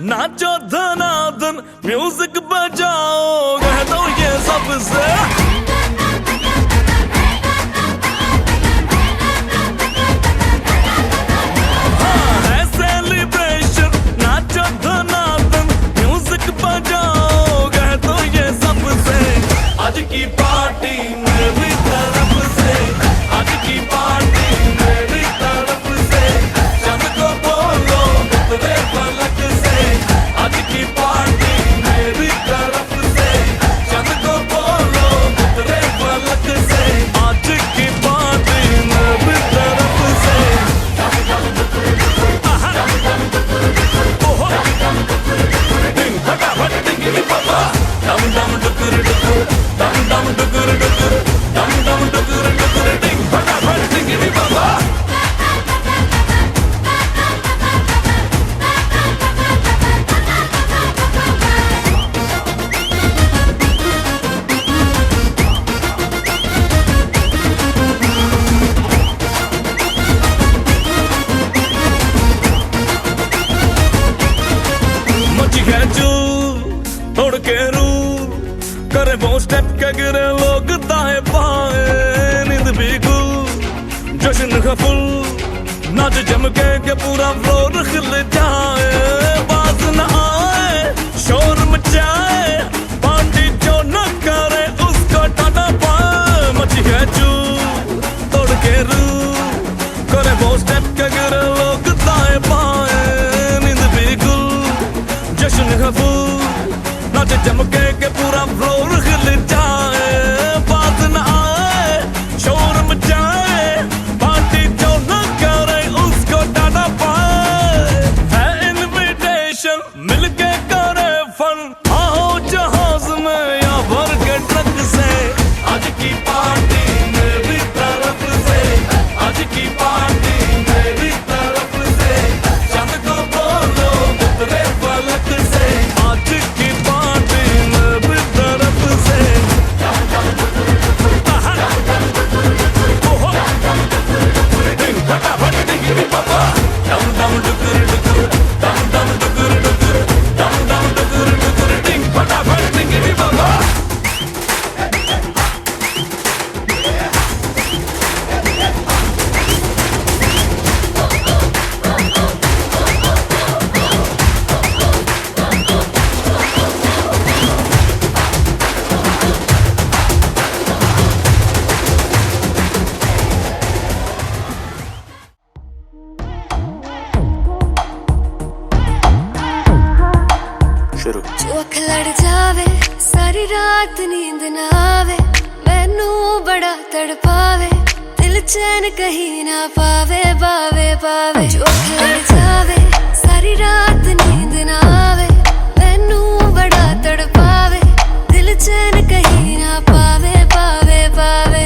नाचो धनाधन music बजाओ कह दो ये सबसे है सेलिब्रेशन नाचो धनाधन म्यूजिक बजाओ कह दो ये सबसे आज की पार्टी मेरी तरफ से आज की पार्टी मेरी तरफ से चंद को बोलो तेरे फलक से आज की पार्टी मेरी तरफ से चंद को बोलो तेरे फलक से आज की पार्टी मेरी तरफ से दिन फटाफट टिंगी पापा दम दम डुकुर डुकुर दम दम डुकुर डुकुर दम दम डुकुर डुकुर दिन फटाफट टिंगी पापा तोड़ के रू करे वो स्टेप के गिरे लोग दाएं बाएं नींद भी गुल जश्न का फुल नाच जम के पूरा फ्लोर खिल जाए बाज न आए शोर मचाए पार्टी जो न करे उसको टाटा पाए मची है चू तोड़ के रू करे वो स्टेप के गिरे लोग दाएं बाएं नींद भी गुल जश्न का फुल नाच चमके के पूरा फ्लोर खिल जाए बात न आए शोर मचाए पार्टी जो न करे उसको डाटा पाए है इनविटेशन मिलके करे फन आओ जहाज में या भर के ट्रक से आज की पार्टी मेरी तरफ से आज की पार्टी मेरी तरफ से चंद को बोलो तेरे फलक से आज की जो अख लड़ जावे सारी रात नींद ना आवे मैनू बड़ा तड़पावे दिल चैन कहीं ना पावे पावे पावे जो अख लड़ जावे सारी रात नींद ना आवे मैनू बड़ा तड़पावे दिल चैन कहीं ना पावे पावे पावे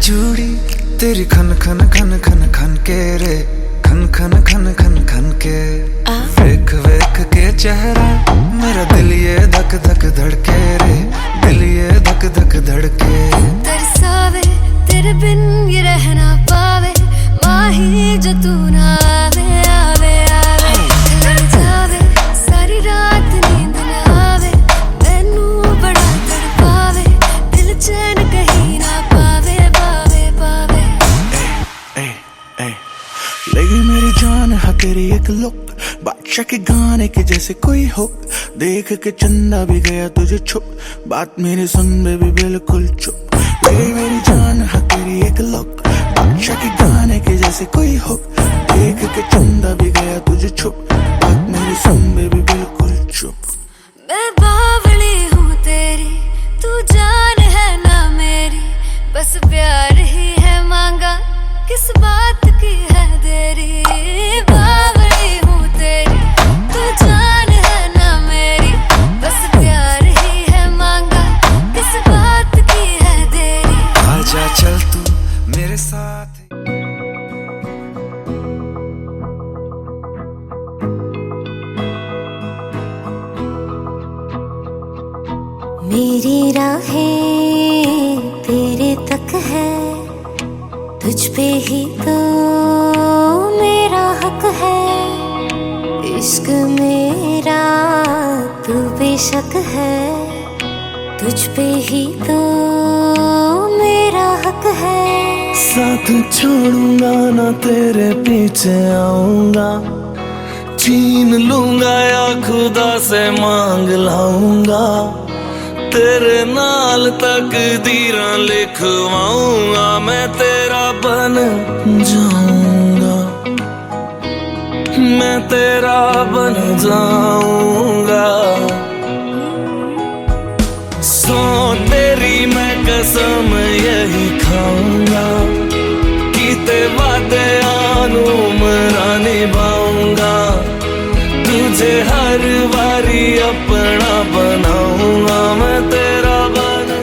चूड़ी तेरी खन खन खन खन खन के रे खन खन खन खन खन के वेख वेख के चेहरा मेरा दिल ये धक धक धड़के रे दिल ये धक धक धड़के तरसावे तेरे बिन ये रह ना पावे माही जो तू ना आवे आवे आवे लड़ जावे सारी रात नींद ना आवे मैनू बड़ा तड़पावे दिल चैन कहीं ना पावे पावे पावे लगी मेरी जान है तेरी एक लुक बादशाह के गाने के जैसे कोई हो देख के चंदा भी गया तुझे छुप बात मेरी सुन बेबी बिल्कुल चुप लगी मेरी जान है तेरी एक लुक बादशाह के गाने के जैसे कोई हो देख के चंदा भी गया तुझे छुप बात मेरी सुन बेबी बिल्कुल चुप मैं बावली हूँ तेरी तू जान है ना मेरी बस प्यार ही है मांगा किस बात की है देरी मेरी राहें तेरे तक है, तुझ पे ही तो मेरा हक है। इश्क मेरा तू बेशक है, तुझ पे ही तो मेरा हक है। साथ छोड़ूंगा ना तेरे पीछे आऊंगा, छीन लूंगा या खुदा से मांग लाऊंगा। तेरे नाल तकदीरां लिखवाऊंगा, मैं तेरा बन जाऊंगा, मैं तेरा बन जाऊंगा। सो तेरी मैं कसम यही खाऊंगा, कीते वादे आनूमरा निभाऊंगा। तुझे हर बारी अपना बनाऊंगा, मैं तेरा बन।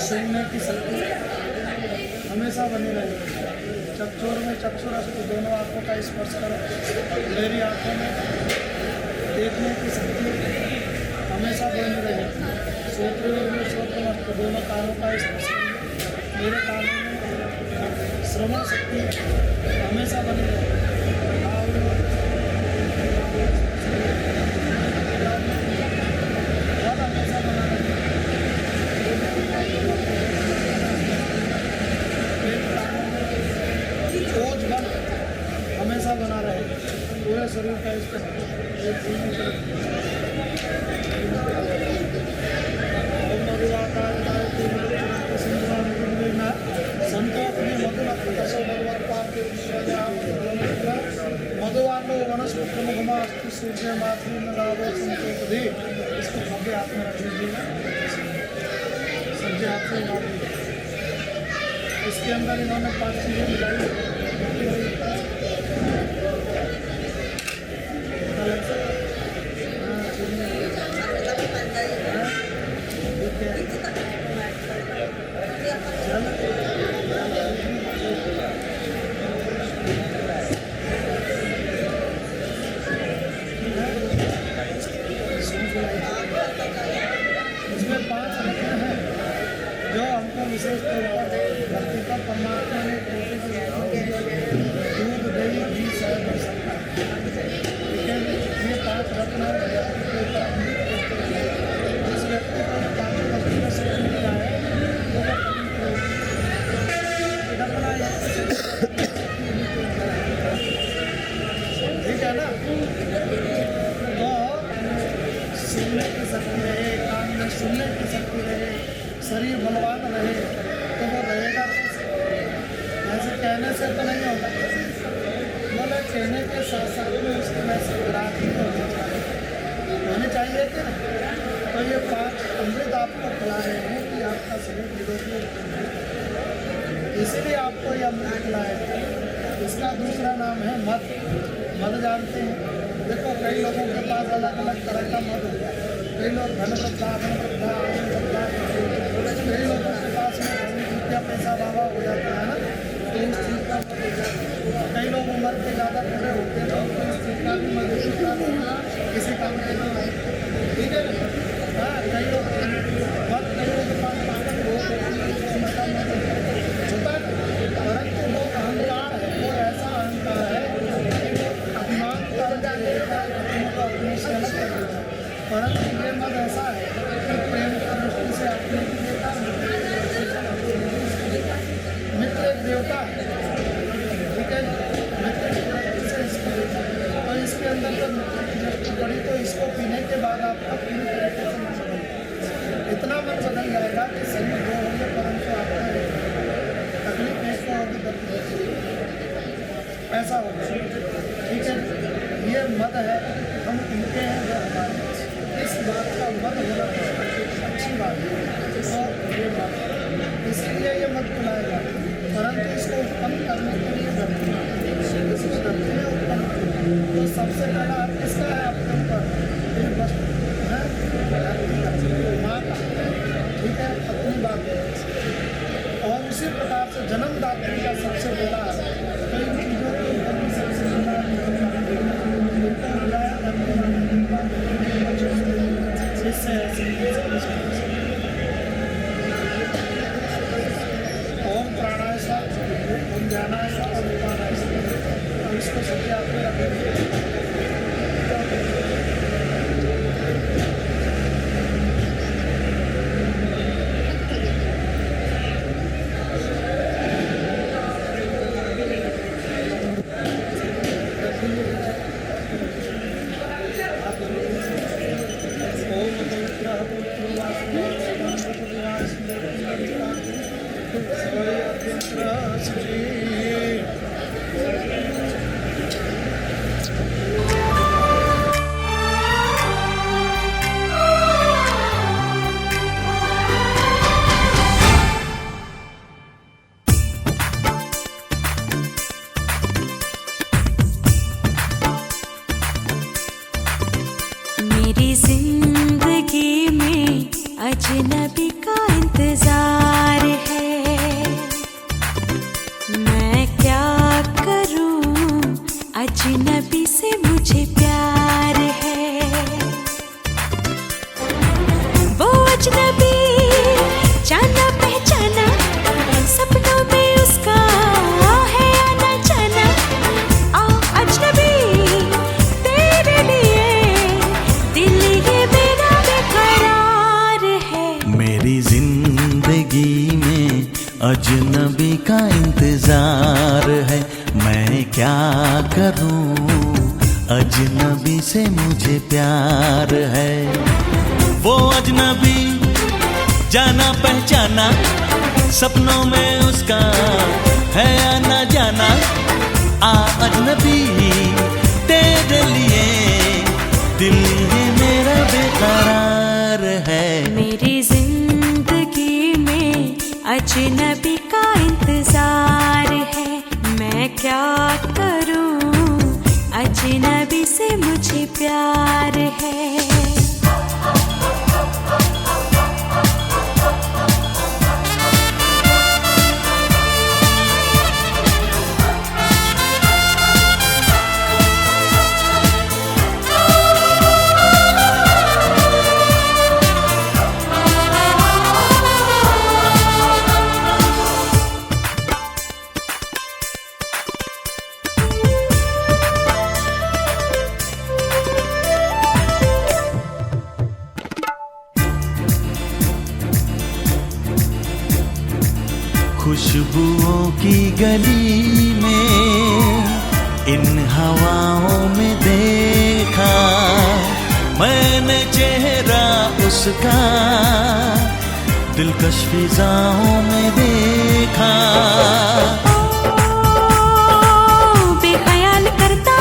सुनने की शक्ति हमेशा बनी रहेगी। चक्षुर में चक्षुरस्तु, दोनों आँखों का स्पर्श करो। मेरी आँखों में देखने की शक्ति हमेशा बनी रहेगी। श्रोत्र में श्रोत्रमस्तु, दोनों कानों का स्पर्श करो। मेरे कानों में श्रवण शक्ति हमेशा बनी रहेगी। हमेशा बना रहे पूरे शरीर का मधुवानो वनस्पति मुखमास्तु सूर्य मातृ लाभो संतोषधि। इसको सभी हाथ में रख लीजिएगा, सभी हाथ से लगा दीजिए। इसके अंदर इन्होंने 5 चीजें मिलाई। इसमें 5 रत्न हैं जो हमको विशेष तौर पर धरती पर परमात्मा ने कहने के साथ साथ में उसके वैसे ग्राहक होने चाहिए थे ना। तो ये 5 अमृत आपको खिला रहे हैं कि आपका शरीर निरोगी रहे, इसीलिए आपको ये अमृत खिलाया है। इसका दूसरा नाम है मद। मद जानते हैं, देखो कई लोगों के पास अलग अलग तरह का मद होता है। कई लोग धन वृद्धा, कई लोगों के पास में रुपया पैसा बाबा हो जाता है ना, तो इस चीज़ का मद हो जाता है। कई लोग उम्र के ज़्यादा पूरे होते हैं तो उनको इस चीज़ का भी मद होता है, किसी काम के लिए, ठीक है ना। हाँ, कई लोग मद, कई लोगों के पास ताकत हो होता है, परंतु वो अहंकार है, वो ऐसा अहंकार है कि वो अभिमान कर देता है, अपने से अलग कर देता है। परंतु ये मत ऐसा है कि प्रेम की दृष्टि से अपने देता मित्र एक देवता है, ठीक है, मित्र की दृष्टि से इसको तो इसके अंदर जब मित्र की दृष्टि पड़ी तो इसको पीने के बाद आपका पूरी तरीके से मन बदल, इतना मन बदल जाएगा कि शरीर दो होंगे परंतु आपका तकलीफ एक को होगी, ऐसा होगा, ठीक है। ये मद है, हम पीते हैं वो हमारे, इस बात का मद होना अच्छी बात है और ये बात, इसलिए ये मद खिलाएगा। परंतु इसको उत्पन्न करने के लिए इसको धरती में उत्पन्न तो सबसे पहला आप किसका है आपके ऊपर, ये वस्तु है धरती का, माँ का, ठीक है, अपनी बात है। और उसी प्रकार से जन्मदात्री का सबसे बड़ा कई चीज़ों के ऊपर भी सबसे बड़ा ओम प्राणायाम, ओम ध्यानायाम और उपानायाम, और इसको सबसे आपने रखेंगे। मेरी जिंदगी में अजनबी का इंतजार है, मैं क्या करूं, अजनबी से मुझे प्यार है। वो अजनबी जाना पहचाना, सपनों में उसका है आना जाना। आ अजनबी तेरे लिए दिल ये मेरा बेकरार है। मेरी जिंदगी में अजनबी का इंतजार है, मैं क्या करूं, अजनबी से मुझे प्यार है। वो अजनबी जाना पहचाना, सपनों में उसका है आना जाना। आ अजनबी तेरे लिए दिल ये मेरा बेकरार है। मेरी जिंदगी में अजनबी का इंतजार है, मैं क्या करूं, अजनबी से मुझे प्यार है। खुशबुओं की गली में इन हवाओं में देखा मैंने चेहरा उसका, दिलकश फिजाओं में देखा। बेख्याल करता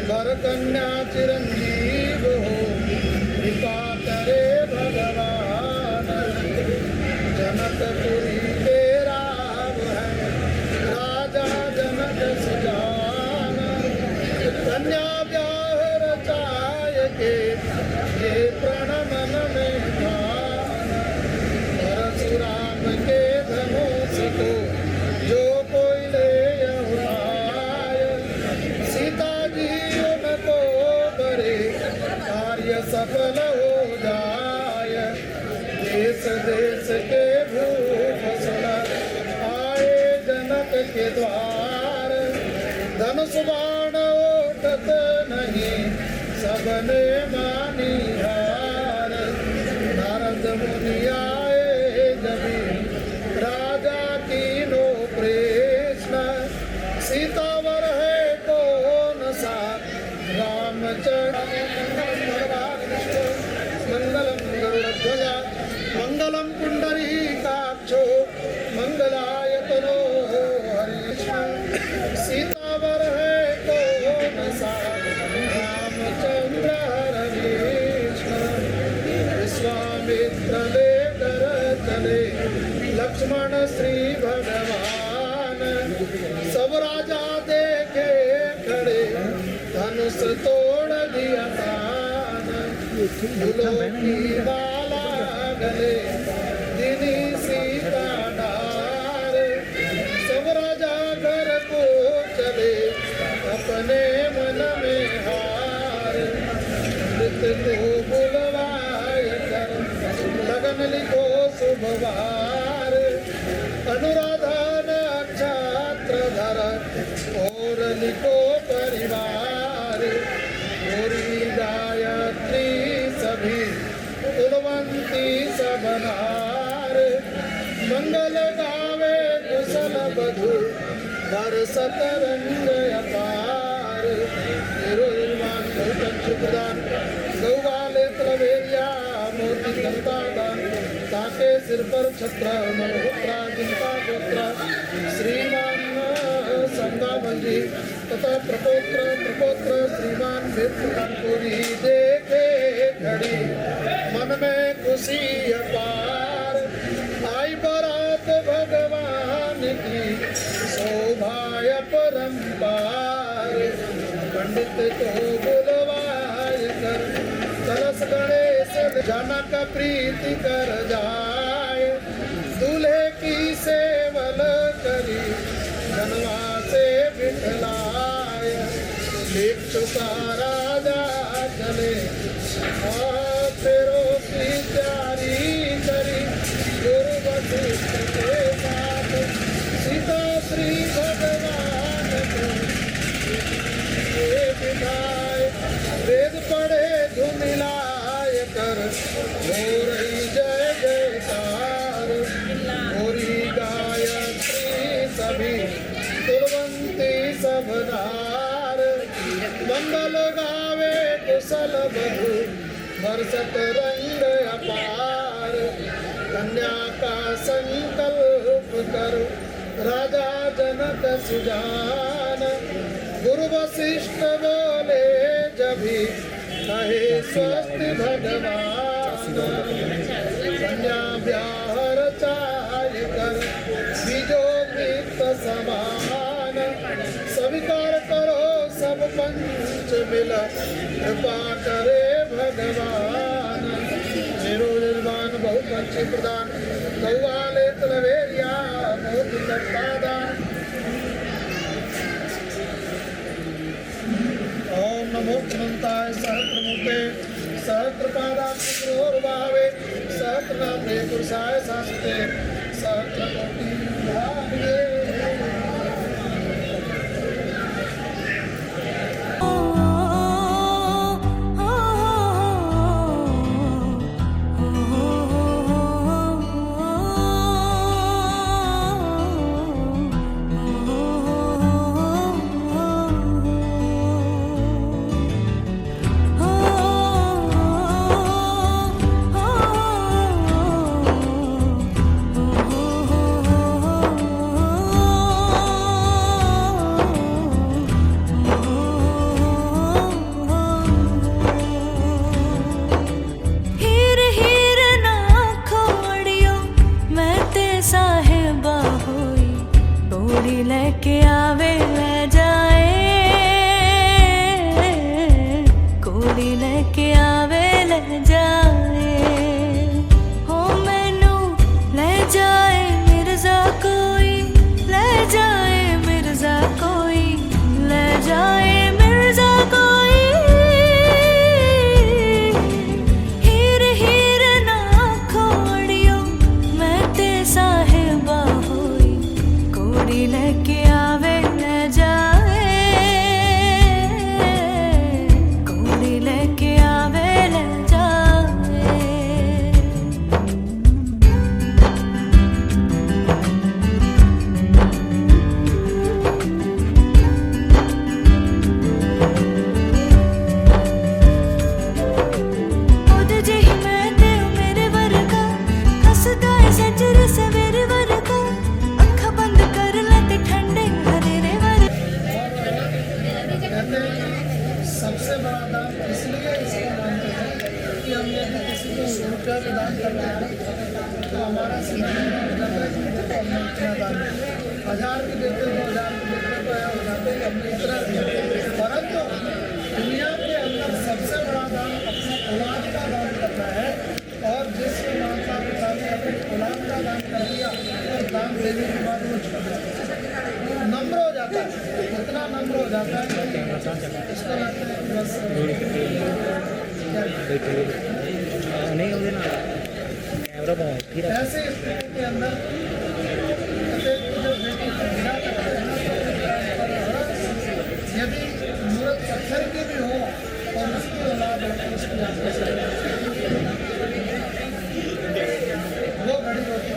वर कन्या चिरंजीव हो कृपा करे भगवान। जनकपुरी के राम है राजा जनक सुजान। कन्या ब्याह रचाय के ये प्रण मन में ध्यान। परशुराम के धनुष को जो कोई ले उठाय। सीता जी उनको करे कार्य सफल हो जाय। देश देश के भूषण आए जनक के द्वार। धनुष बाण ओटत नहीं सबने मानी हार। नारद मुनि आए जबी राजा की नो कृष्ण। सीतावर है कौन सा रामचंद्र। मंगलम गरुड़ध्वजा मंगलम पुंडरीकाक्षो मंगलाय तनो हरिकृष्ण। सीतावर है कौन सा रामचंद्र हरिकृष्ण। विश्वामित्र लेकर चले लक्ष्मण श्री भगवान। सब राजा देखे खड़े धनुष तोड़ दिया तान। फूलों की माला गले दिनी सीता डार। सब राजा घर को चले अपने मन में हार। मृत को बुलवाय कर लगन लिखो शुभवार। अनुराधा नक्षत्र धर और लिखो परिवार। गौरी गायत्री सभी कुलवंती सबनार। मंगल गावे कुशल बधु बरसत रंग अपार। निर्वाण प्रदान गौवाले तलवेरिया मोती घंटा दान। ताके सिर पर छत्र मल्होत्रा जिनका गोत्र श्रीमान संगाबली तथा प्रपोत्र श्रीमान मित्रपुरी देखे घड़ी मन में खुशी अपार। आई बारात भगवान की शोभाय परम्पार। पंडित को बुलवाय कर कलश गणेश जनक प्रीति कर जाए। दूल्हे की सेवल करी जनवा से बिठलाय। भिक्षुका राजा चले फेरों की तैयारी करी। गुरु वशिष्ठ के साथ सीता श्री भगवान को बिठाए। वेद पढ़े धुन मिलाय कर हो रही जय जयकार। गौरी गायत्री सभी कुलवंती सबनार। मंगल गावे कुशल बधु बरसत रंग अपार। कन्या का संकल्प कर राजा जनक सुजान। गुरु वशिष्ठ बोले जभी कहे स्वस्ति भगवान। कन्या ब्याह रचाय कर बीजो मित्र समान। स्वीकार करो सब पंच मिल कृपा करे भगवान। निर्वाण बहुपक्षी प्रदान गौवाले तलवेरिया मोती दान। ओम नमो अनंताय सहस्रमूर्ते सहस्रपादाक्षरोर्भावे सहस्रनाम्ने पुरुषाय शास्त्रे सहस्रकोटि भावे। रुपया भी दान कर रहे हैं तो हमारा समय तो हमने इतना दान 1000 भी देते 2000 भी देते तो यह हो जाते कि हमने इतना दिया। परंतु दुनिया के अंदर सबसे बड़ा दान अपने औलाद का दान करना है। और जिस माता पिता ने अपने औलाद का दान कर दिया और दान देने के बाद वो छूट जाता है, नम्र हो जाता है, इतना नम्र हो जाता है कि इसको लगता है कि बस ऐसे स्थिति के अंदर यदि मूर्त पत्थर की भी हो और उसकी औलाद हो तो उसकी वो बड़ी होती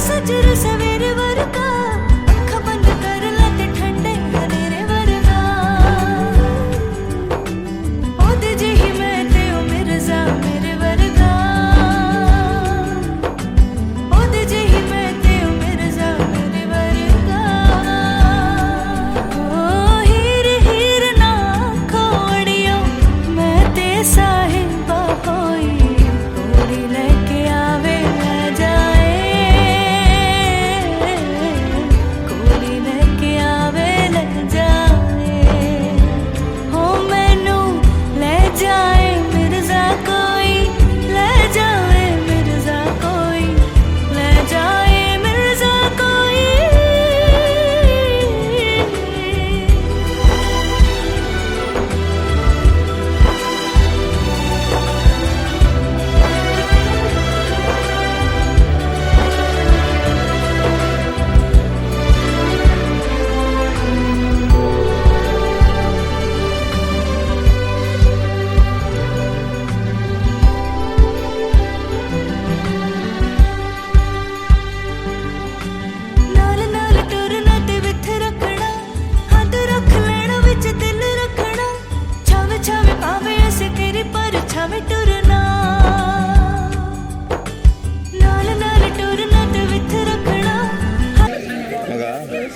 सजर सवेरे वर्गा अख बंद कर लते ठंडे हनेरे वर्गा ओदे जेही मैं ते ओ मिर्जा मेरे वर्गा ओदे जेही मैं ते ओ मिर्जा मेरे वर्गा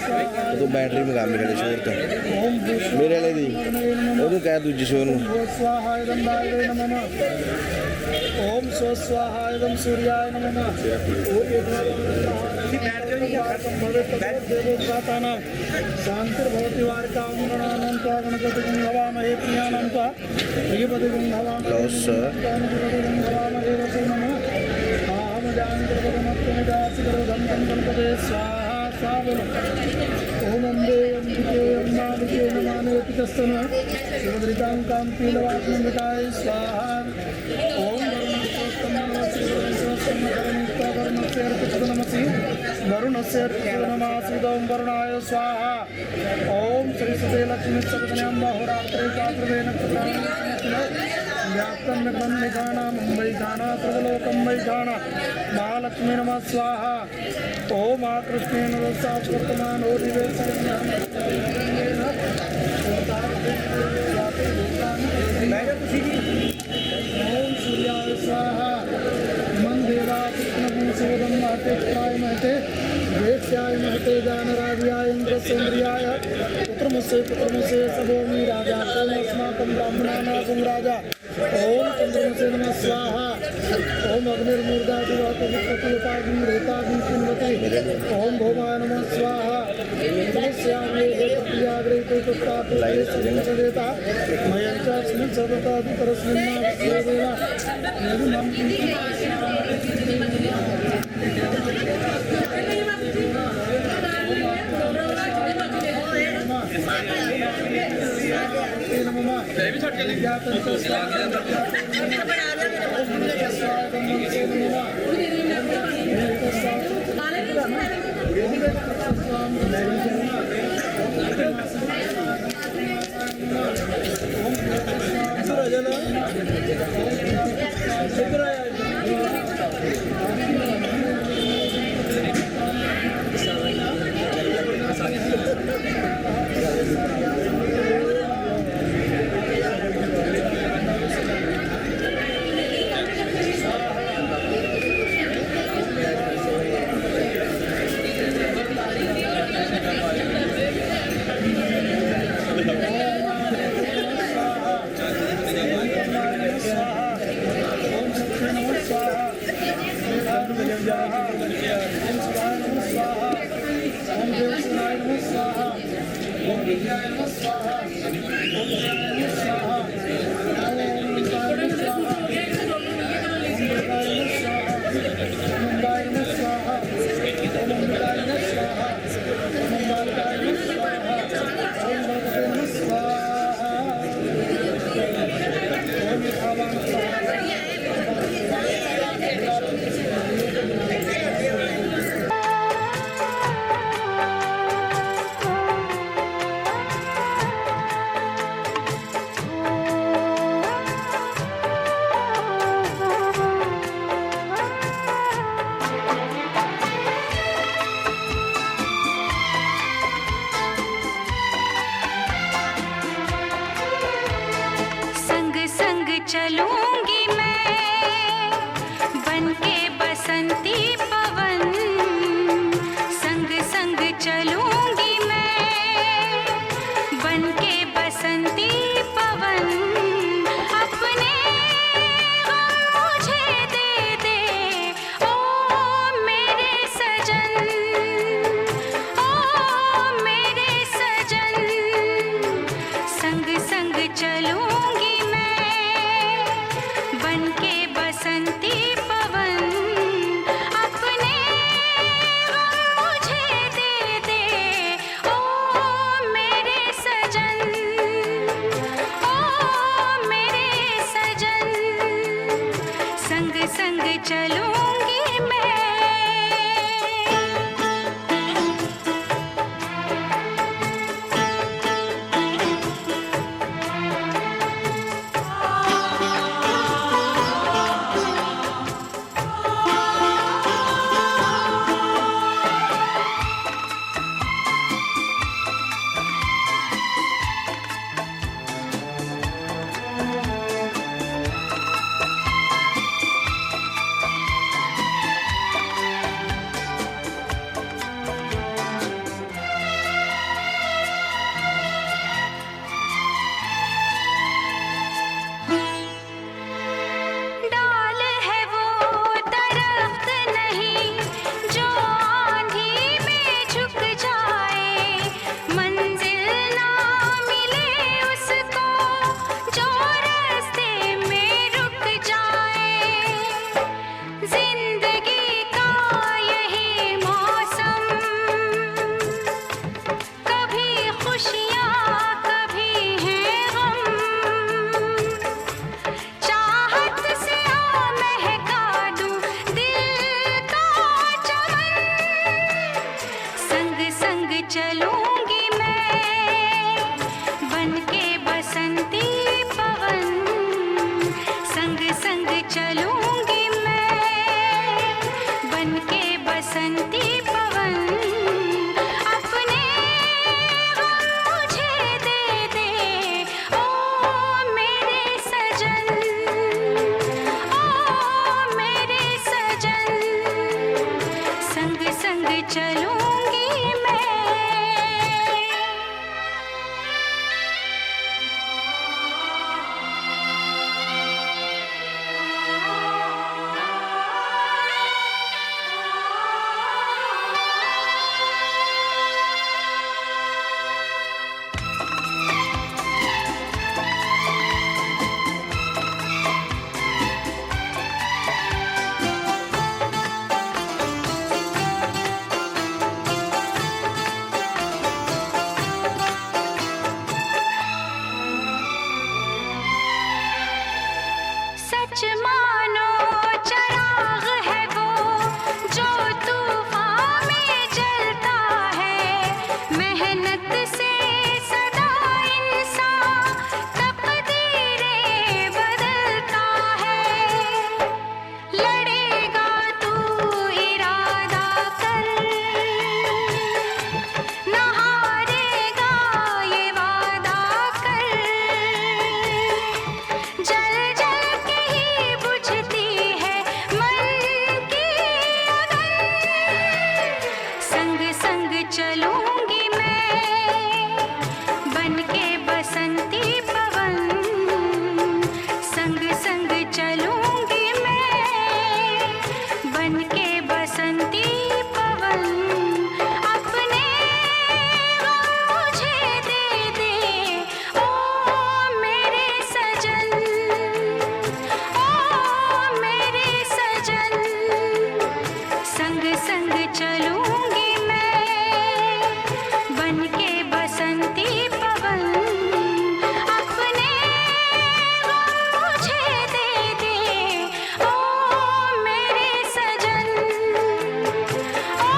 स्वाहा तो बैटरी मंगा मेरे शोर तो ओम भूष मेरे वाले दी ਉਹਨੂੰ ਕਹਿ ਦੂਜੀ ਸ਼ੋਰ ਨੂੰ स्वाहा इदं दायवे नमः ओम स्व स्वाहा इदं सूर्याय नमः शांतिर्भवति वार्तां गणानां गणपतिं हवामहे प्रियाणां प्रियपतिं हवामहे Hello, sir. हवामहे वसो नमः अहं जानकर्पदमत्तमदासिकरदं गणपते स्वाहा स्वाहा ओम अम्बे अम्बिके अम्बालिके नमानेति कस्तन शिवदृतां कान्तिलवात्मनिकाय स्वाहा ओम वरुणस्य नमासिदं वरुणाय स्वाहा ओम श्री सुते लक्ष्मी सर्वज्ञां बाहुरात्रे चातुर्वे नक्षत्राणि व्याप्तं नगरं निगाना मुंबई गाना सर्वलोकं वै गाना महालक्ष्मी नमः स्वाहा ओम आकृष्णेन रसात् वर्तमानो ओम सूर्याय स्वाहा मंदेवा कृष्णभूषोदं महते महते वेश्याय महते जानराज्याय इंद्रसेन्द्रियाय पुत्रमुसे सबोमि राजा सोमस्माकं ब्राह्मणानां राजा ओम चंद्रमुसे नमः स्वाहा ओम अग्निर्मूर्धादिवातवित्ततिलताग्नि रेताग्नि चिन्वते ओम भौमाय नमः स्वाहा तस्यामे हेतप्रियाग्रहिते तुष्टापुष्टे सदेता मयं च अस्मिन् सदतादितरस्मिन्नास्येवेन यदुमं चलूंगी मैं बनके बसंती पवन, संग संग चलूंगी मैं बनके बसंती पवन। अपने गम मुझे दे दे ओ मेरे सजन, ओ मेरे सजन। संग संग चलूंगी बनके बसंती पवन। अपने गम मुझे दे दे चलूंगी मैं बन के बसंती पवन संग संग चलूंगी मैं बन के बसंती पवन अपने गम मुझे दे दे ओ मेरे सजन ओ मेरे सजन संग संग चलूंगी मैं सच मानो चिराग है वो जो तूफान में जलता है मेहनत से सदा इंसान तकदीरें बदलता है लड़ेगा तू इरादा कर न हारेगा ये वादा कर जल जल के ही बुझती है मन की अगन संग संग चलूंगी मैं बन के बसंती पवन संग संग चलूंगी मैं बन के बसंती पवन अपने गम मुझे दे दे ओ मेरे सजन ओ मेरे सजन संग संग चलूंगी मैं बन के बसंती पवन अपने गम मुझे दे दे ओ मेरे सजन ओ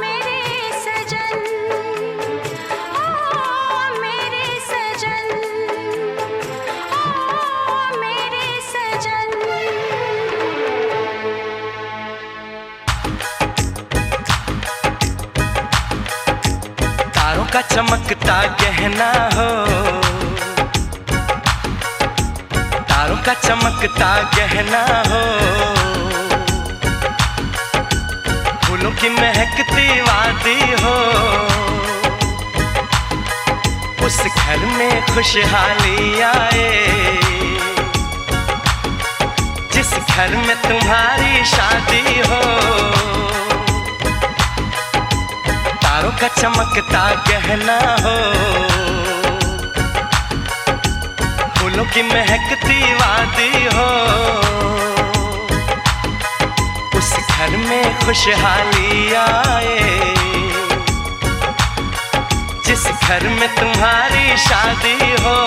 मेरे सजन ओ मेरे सजन ओ मेरे सजन तारों का चमकता गहना हो तारों का चमकता गहना हो फूलों की महकती वादी हो उस घर में खुशहाली आए जिस घर में तुम्हारी शादी हो तारों का चमकता गहना हो फूलों की महकती वादी हो उस घर में खुशहाली आए जिस घर में तुम्हारी शादी हो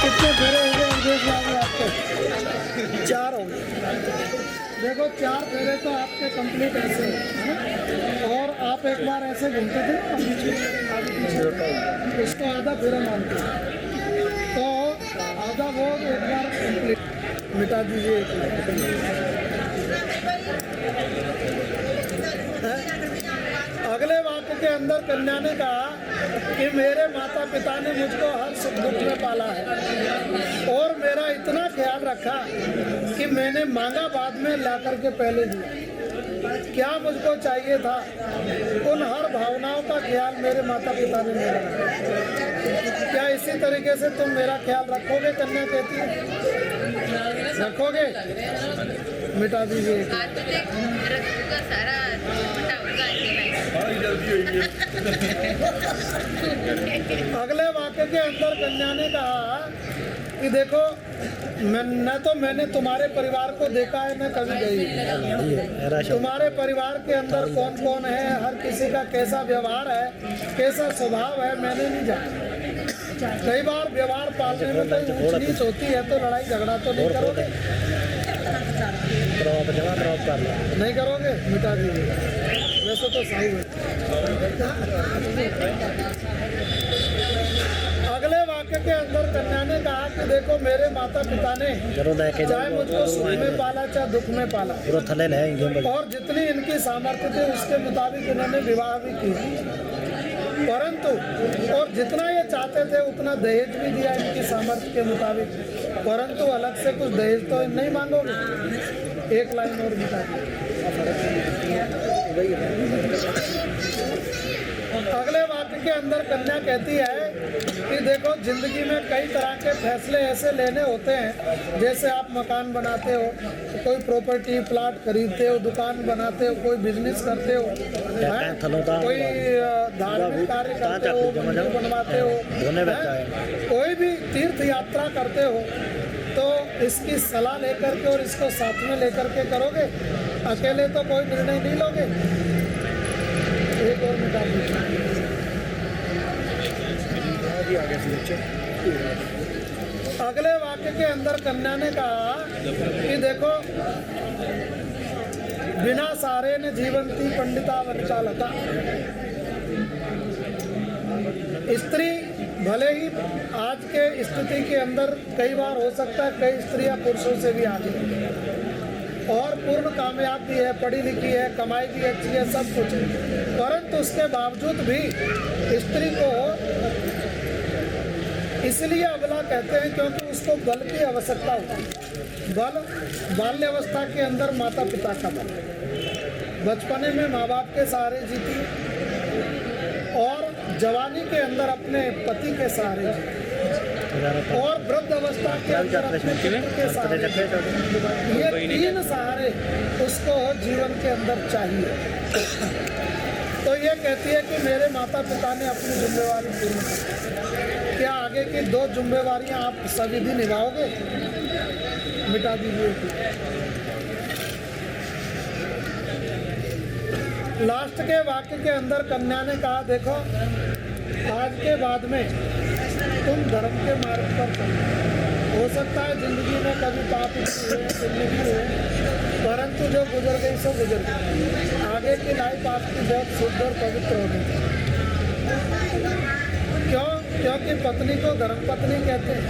कितने फेरे हो गए देख लाओगे आपके 4 हो गए देखो 4 फेरे तो आपके कंप्लीट ऐसे हैं और आप एक बार ऐसे घूमते थे ना पीछे आगे पीछे इसको आधा फेरा मानते हैं तो आधा वो एक बार कंप्लीट मिटा दीजिए अगले वाक्य के अंदर कन्या ने कहा कि मेरे माता पिता ने मुझको हर सुख दुख में पाला है और मेरा इतना ख्याल रखा कि मैंने मांगा बाद में ला करके पहले दिया क्या मुझको चाहिए था उन हर भावनाओं का ख्याल मेरे माता पिता ने मेरा रखा क्या इसी तरीके से तुम मेरा ख्याल रखोगे कन्या कहती है रखोगे मिटा दीजिए अगले वाक्य के अंदर कन्या ने कहा कि देखो मैंने तुम्हारे परिवार को देखा है, मैं कभी गई। तुम्हारे परिवार के अंदर कौन कौन है, हर किसी का कैसा व्यवहार है, कैसा स्वभाव है, मैंने नहीं जाना। कई बार व्यवहार पालने में कोई ऊंच नीच होती है तो लड़ाई झगड़ा तो नहीं करोगे, नहीं करोगे, मिटा दीजिए। वैसे तो सही है। अगले वाक्य के अंदर कन्या ने कहा कि देखो मेरे माता पिता ने चाहे मुझको सुख में पाला चाहे दुख में पाला, और जितनी इनकी सामर्थ्य थी उसके मुताबिक इन्होंने विवाह भी किया, परंतु और जितना ये चाहते थे उतना दहेज भी दिया इनकी सामर्थ्य के मुताबिक, परंतु अलग से कुछ दहेज तो नहीं मांगोगे। एक लाइन और बता अगले वाक्य के अंदर कन्या कहती है कि देखो जिंदगी में कई तरह के फैसले ऐसे लेने होते हैं, जैसे आप मकान बनाते हो, कोई प्रॉपर्टी प्लाट खरीदते हो, दुकान बनाते हो, कोई बिजनेस करते हो, कोई धार्मिक कार्य करते हो, मंदिर बनवाते हो, कोई भी तीर्थ यात्रा करते हो, तो इसकी सलाह लेकर के और इसको साथ में लेकर के करोगे, अकेले तो कोई निर्णय नहीं लोगे। एक और मिटा अगले वाक्य के अंदर कन्या ने कहा कि देखो बिना सारे ने जीवंती पंडिता वंचालता, स्त्री भले ही आज के स्थिति के अंदर कई बार हो सकता है कई स्त्रियां पुरुषों से भी आगे और पूर्ण कामयाब भी है, पढ़ी लिखी है, कमाई भी अच्छी है, सब कुछ है, परंतु उसके बावजूद भी स्त्री को इसलिए अबला कहते हैं क्योंकि उसको बल की आवश्यकता होती है। बल बाल्यावस्था के अंदर माता पिता का बल, बचपने में माँ बाप के सहारे जीती और जवानी के अंदर अपने पति के सहारे जीती और वृद्ध अवस्था के अंदर अपने पुत्र के सहारे। ये तीन सहारे उसको जीवन के अंदर चाहिए। तो ये कहती है कि मेरे माता पिता ने अपनी जिम्मेवारी पूर्ण की, क्या आगे की दो जिम्मेवारियां आप सभी भी निभाओगे? मिटा दीजिए। लास्ट के वाक्य के अंदर कन्या ने कहा देखो आज के बाद में तुम धर्म के मार्ग पर चलो। हो सकता है जिंदगी में कभी पाप हुए, पुण्य भी हुए, परंतु जो गुजर गई सो गुजर गई। आगे की लाइफ आपकी बहुत शुद्ध और पवित्र होगी। क्यों? क्योंकि पत्नी को धर्मपत्नी कहते हैं,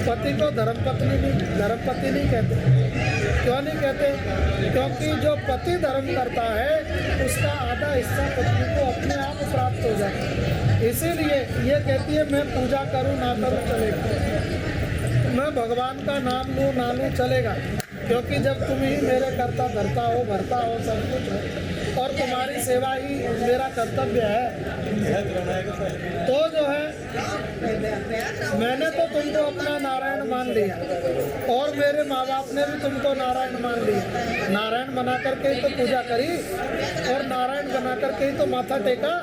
पति को धर्मपति नहीं कहते। क्यों नहीं कहते? क्योंकि जो पति धर्म करता है उसका आधा हिस्सा पत्नी को अपने आप प्राप्त हो जाता है। इसीलिए ये कहती है मैं पूजा करूं ना करूं चलेगा, मैं भगवान का नाम लूं ना लूं चलेगा, क्योंकि जब तुम ही मेरे कर्ता धर्ता हो, भरता हो, सब कुछ हो और तुम्हारी सेवा ही मेरा कर्तव्य है, तो जो है मैंने तो तुमको अपना नारायण मान लिया और मेरे माँ बाप ने भी तुमको नारायण मान लिया। नारायण बना करके ही तो पूजा करी और नारायण बना करके ही तो माथा टेका,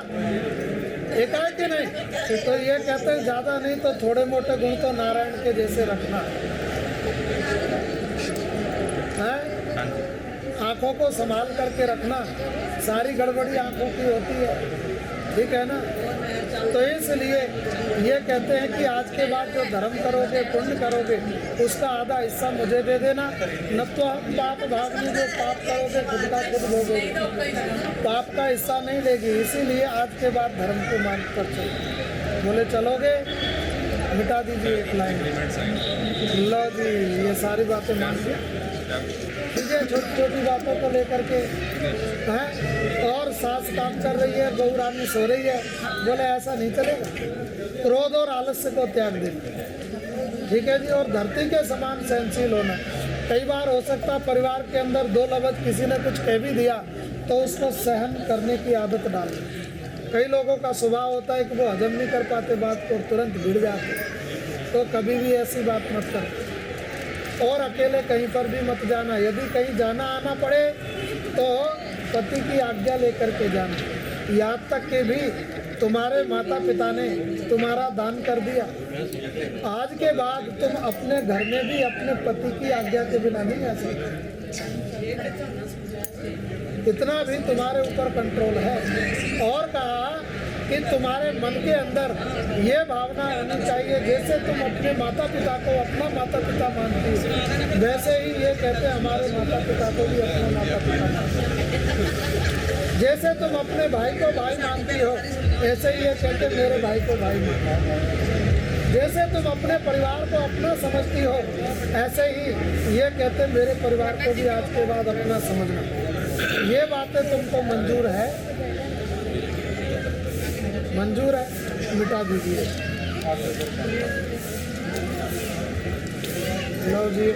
एकाएक कि नहीं। तो ये कहते हैं ज़्यादा नहीं तो थोड़े मोटे गुण तो नारायण के जैसे रखना है, आँखों को संभाल करके रखना, सारी गड़बड़ी आँखों की होती है, ठीक है ना। तो इसलिए ये कहते हैं कि आज के बाद जो धर्म करोगे, पुण्य करोगे, उसका आधा हिस्सा मुझे दे देना, न तो हम पाप भागने जो पाप करोगे खुद का खुद भोगोगे, पाप का हिस्सा नहीं लेगी। इसीलिए आज के बाद धर्म को मान कर चलो। बोले चलोगे? मिटा दीजिए एक लाइन। लो जी, ये सारी बातें मान लिया, ठीक है। छोटी छोटी बातों को लेकर के हैं और सास काम कर रही है, बहू रानी सो रही है, बोले ऐसा नहीं चलेगा। क्रोध और आलस्य को त्याग देना, ठीक है जी। और धरती के समान सहनशील होना। कई बार हो सकता है परिवार के अंदर दो लफ्ज किसी ने कुछ कह भी दिया तो उसको सहन करने की आदत डालना। कई लोगों का स्वभाव होता है कि वो हजम नहीं कर पाते बात को, तुरंत भिड़ जाते, तो कभी भी ऐसी बात मत करो। और अकेले कहीं पर भी मत जाना। यदि कहीं जाना आना पड़े तो पति की आज्ञा लेकर के जाना, यहाँ तक कि भी तुम्हारे माता पिता ने तुम्हारा दान कर दिया। आज के बाद तुम अपने घर में भी अपने पति की आज्ञा के बिना नहीं आ सकते। इतना भी तुम्हारे ऊपर कंट्रोल है। और कहा कि तुम्हारे मन के अंदर ये भावना होनी चाहिए, जैसे तुम अपने माता पिता को अपना माता पिता मानती हो, वैसे ही ये कहते हमारे माता पिता को भी अपना माता पिता मानते। जैसे तुम अपने भाई को भाई मानती हो, ऐसे ही ये कहते मेरे भाई को भाई मानते। जैसे तुम अपने परिवार को अपना समझती हो, ऐसे ही ये कहते मेरे परिवार को भी आज के बाद अपना समझना। ये बातें तुमको मंजूर है? मंजूर है, मिटा दीजिए। लो जी,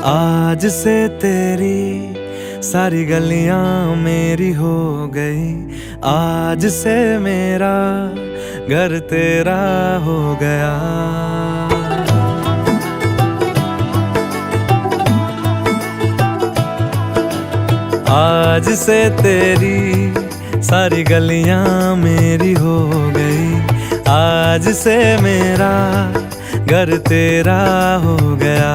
आज से तेरी सारी गलियां मेरी हो गई, आज से मेरा घर तेरा हो गया। आज से तेरी सारी गलियां मेरी हो गई, आज से मेरा घर तेरा हो गया।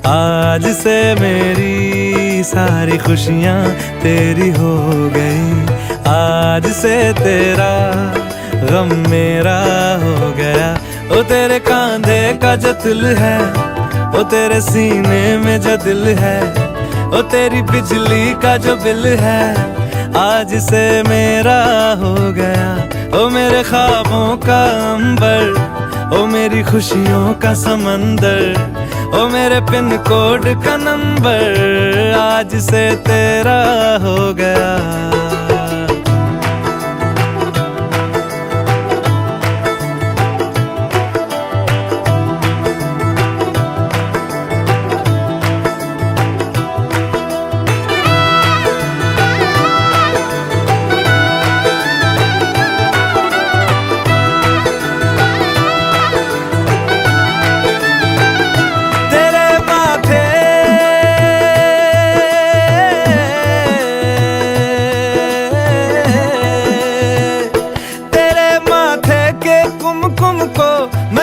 आज से मेरी सारी खुशियाँ तेरी हो गई, आज से तेरा गम मेरा हो गया। ओ तेरे कांधे का जो दिल है, ओ तेरे सीने में जो दिल है, ओ तेरी बिजली का जो बिल है, आज से मेरा हो गया। ओ मेरे ख्वाबों का अंबर, ओ मेरी खुशियों का समंदर, ओ मेरे पिन कोड का नंबर, आज से तेरा हो गया।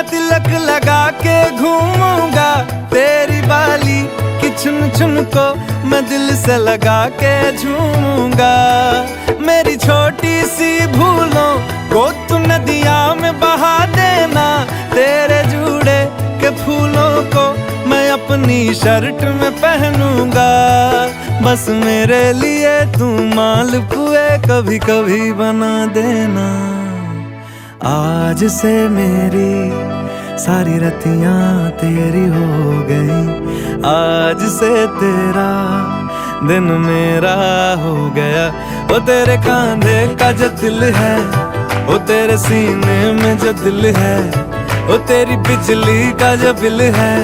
तिलक लगा के घूमूंगा, तेरी बाली की चुन चुन को मैं दिल से लगा के झूमूंगा। मेरी छोटी सी भूलों को तू नदिया में बहा देना, तेरे जूड़े के फूलों को मैं अपनी शर्ट में पहनूंगा। बस मेरे लिए तू मालपुए कभी कभी बना देना। आज से मेरी सारी रतियां तेरी हो गई, आज से तेरा दिन मेरा हो गया। ओ तेरे कांधे का जो दिल है, ओ तेरे सीने में जो दिल है, ओ तेरी बिजली का जो बिल है,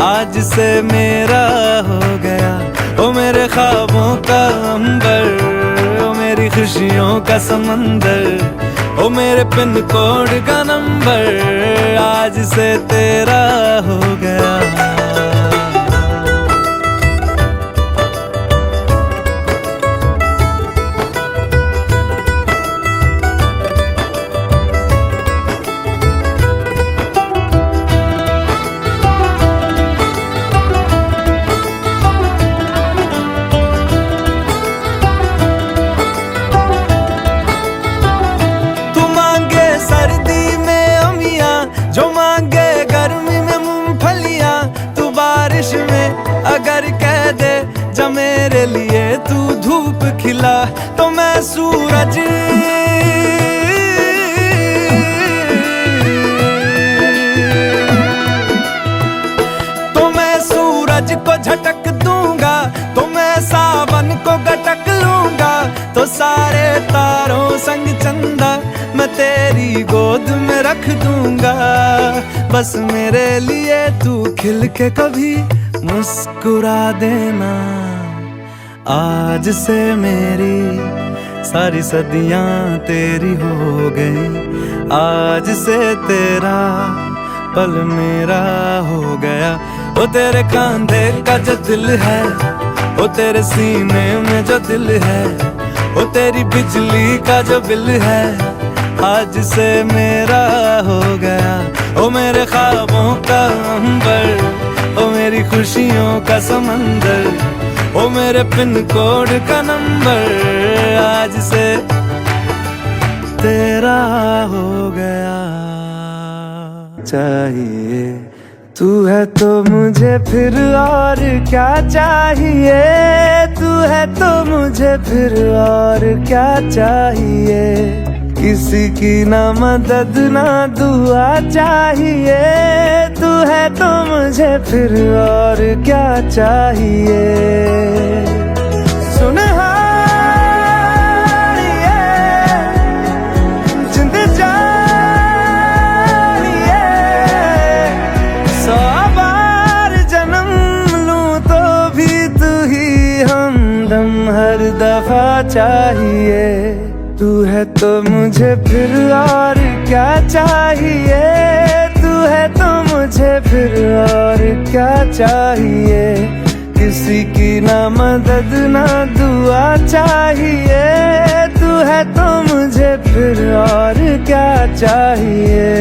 आज से मेरा हो गया। ओ मेरे ख्वाबों का अंबर, ओ मेरी खुशियों का समंदर, ओ मेरे पिन कोड का नंबर, आज से तेरा हो गया। तू धूप खिला तो मैं सूरज, तो मैं सूरज को झटक दूंगा, तो मैं सावन को गटक लूंगा, तो सारे तारों संग चंदा मैं तेरी गोद में रख दूंगा। बस मेरे लिए तू खिल के कभी मुस्कुरा देना। आज से मेरी सारी सदियां तेरी हो गई, आज से तेरा पल मेरा हो गया। वो तेरे कांधे का जो दिल है, वो तेरे सीने में जो दिल है, वो तेरी बिजली का जो बिल है, आज से मेरा हो गया। ओ मेरे ख्वाबों का अंबर, ओ मेरी खुशियों का समंदर, ओ मेरे पिन कोड का नंबर, आज से तेरा हो गया। चाहिए तू है तो मुझे फिर और क्या चाहिए, तू है तो मुझे फिर और क्या चाहिए। किसी की ना मदद ना दुआ चाहिए, तू है तो मुझे फिर और क्या चाहिए। सुनहारिए जिंद जानिए, 100 बार जन्म लूं तो भी तू ही हमदम हर दफा चाहिए। तू है तो मुझे फिर और क्या चाहिए, तू है तो मुझे फिर और क्या चाहिए। किसी की ना मदद ना दुआ चाहिए, तू है तो मुझे फिर और क्या चाहिए।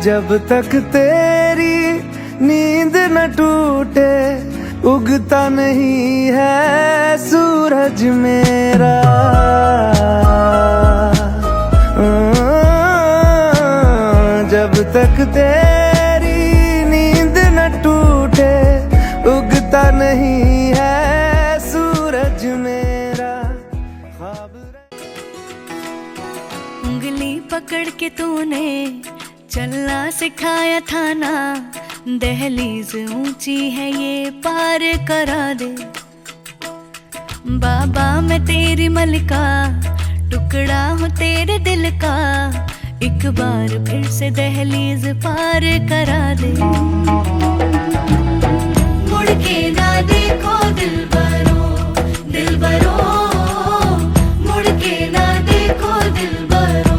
जब तक तेरी नींद न टूटे, उगता नहीं है सूरज मेरा। जब तक तेरी नींद न टूटे, उगता नहीं है सूरज मेरा। उंगली पकड़ के तूने चलना सिखाया था ना, दहलीज ऊंची है ये पार करा दे। बाबा मैं तेरी मलिका, टुकड़ा हूँ तेरे दिल का, एक बार फिर से दहलीज पार करा दे। मुड़ के ना देखो दिलबरो, दिलबरो, मुड़ के ना देखो दिलबरो,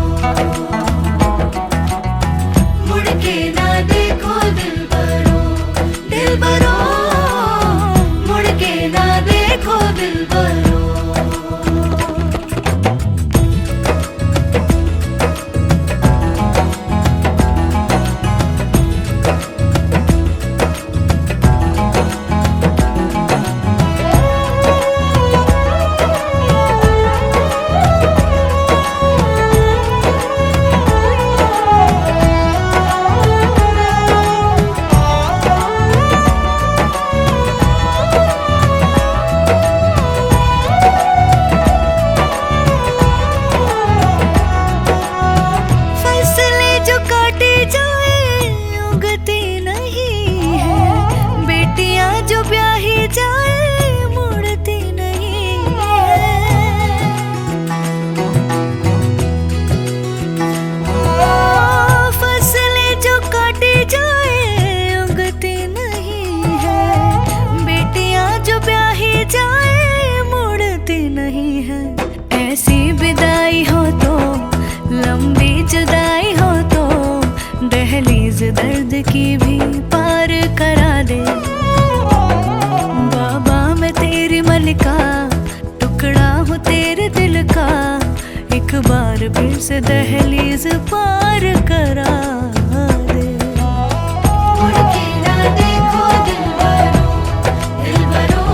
मुड़ के ना देखो दिलबरो, दिलबरो, मुड़ के ना देखो दिलबरो। दिल का टुकड़ा हूँ तेरे दिल का, एक बार फिर से दहलीज पार करा दे। मुड़ के ना देखो दिलबरो, दिलबरो,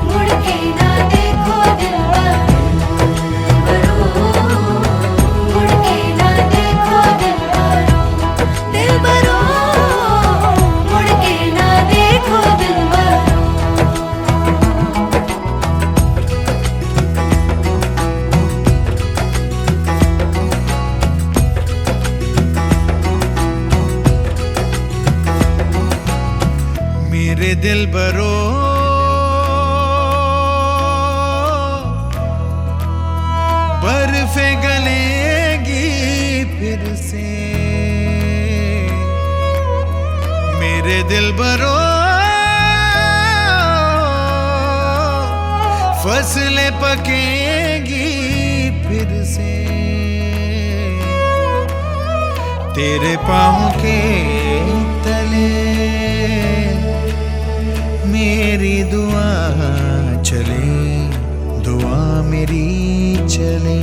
मुड़ के ना देखो दिलबरो, मुड़ के ना देखो दिलबरो, दिलबरो, मुड़ के ना देखो दिलबरो। मेरे दिल बरो, बर्फे गलेगी फिर से, मेरे दिल बरो, फसलें पकेगी फिर से, तेरे पाँव के तले मेरी दुआ चले, दुआ मेरी चले।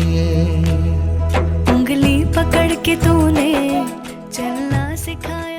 उंगली पकड़ के तूने चलना सिखाया।